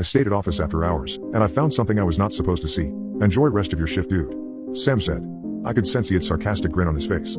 I stayed at office after hours, and I found something I was not supposed to see. Enjoy rest of your shift, dude. Sam said. I could sense he had sarcastic grin on his face.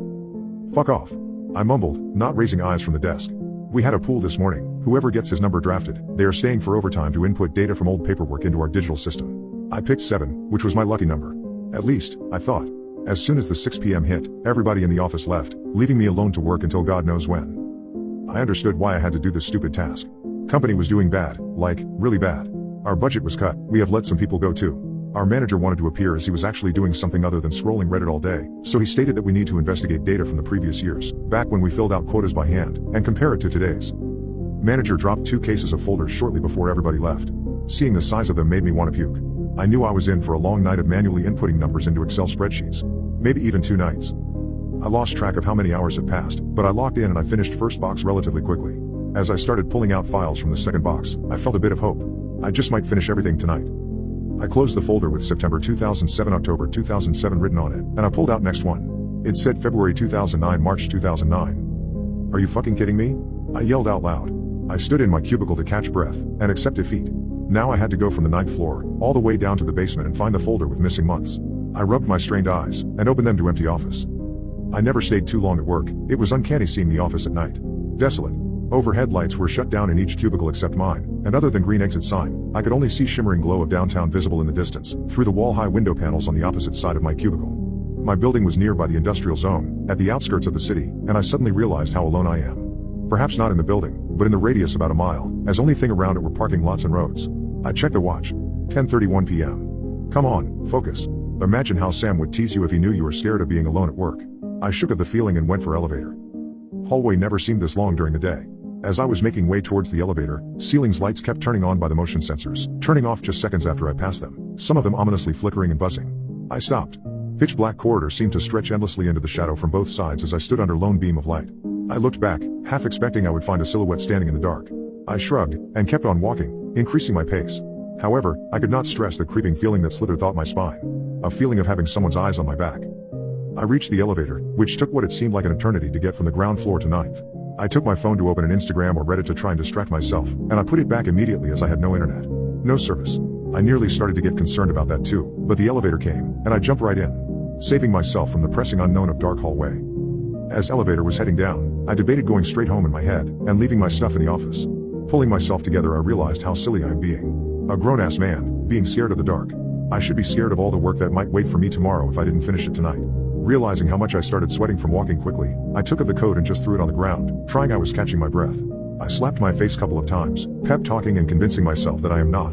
Fuck off. I mumbled, not raising eyes from the desk. We had a pool this morning. Whoever gets his number drafted, they are staying for overtime to input data from old paperwork into our digital system. I picked 7, which was my lucky number. At least, I thought. As soon as the 6 p.m. hit, everybody in the office left, leaving me alone to work until God knows when. I understood why I had to do this stupid task. Company was doing bad, like, really bad. Our budget was cut, we have let some people go too. Our manager wanted to appear as he was actually doing something other than scrolling Reddit all day, so he stated that we need to investigate data from the previous years, back when we filled out quotas by hand, and compare it to today's. Manager dropped 2 cases of folders shortly before everybody left. Seeing the size of them made me want to puke. I knew I was in for a long night of manually inputting numbers into Excel spreadsheets. Maybe even 2 nights. I lost track of how many hours had passed, but I logged in and I finished first box relatively quickly. As I started pulling out files from the second box, I felt a bit of hope. I just might finish everything tonight. I closed the folder with September 2007 October 2007 written on it, and I pulled out next one. It said February 2009 March 2009. Are you fucking kidding me? I yelled out loud. I stood in my cubicle to catch breath, and accept defeat. Now I had to go from the 9th floor, all the way down to the basement and find the folder with missing months. I rubbed my strained eyes, and opened them to empty office. I never stayed too long at work, it was uncanny seeing the office at night. Desolate. Overhead lights were shut down in each cubicle except mine, and other than green exit sign, I could only see shimmering glow of downtown visible in the distance, through the wall-high window panels on the opposite side of my cubicle. My building was near by the industrial zone, at the outskirts of the city, and I suddenly realized how alone I am. Perhaps not in the building, but in the radius about a mile, as only thing around it were parking lots and roads. I checked the watch. 10:31 p.m. Come on, focus. Imagine how Sam would tease you if he knew you were scared of being alone at work. I shook at the feeling and went for elevator. Hallway never seemed this long during the day. As I was making way towards the elevator, ceiling's lights kept turning on by the motion sensors, turning off just seconds after I passed them, some of them ominously flickering and buzzing. I stopped. Pitch black corridor seemed to stretch endlessly into the shadow from both sides as I stood under lone beam of light. I looked back, half expecting I would find a silhouette standing in the dark. I shrugged, and kept on walking, increasing my pace. However, I could not stress the creeping feeling that slithered through my spine. A feeling of having someone's eyes on my back. I reached the elevator, which took what it seemed like an eternity to get from the ground floor to 9th. I took my phone to open an Instagram or Reddit to try and distract myself, and I put it back immediately as I had no internet. No service. I nearly started to get concerned about that too, but the elevator came, and I jumped right in, saving myself from the pressing unknown of dark hallway. As elevator was heading down, I debated going straight home in my head, and leaving my stuff in the office. Pulling myself together, I realized how silly I am being. A grown-ass man, being scared of the dark. I should be scared of all the work that might wait for me tomorrow if I didn't finish it tonight. Realizing how much I started sweating from walking quickly, I took up the coat and just threw it on the ground, trying I was catching my breath. I slapped my face a couple of times, pep talking and convincing myself that I am not.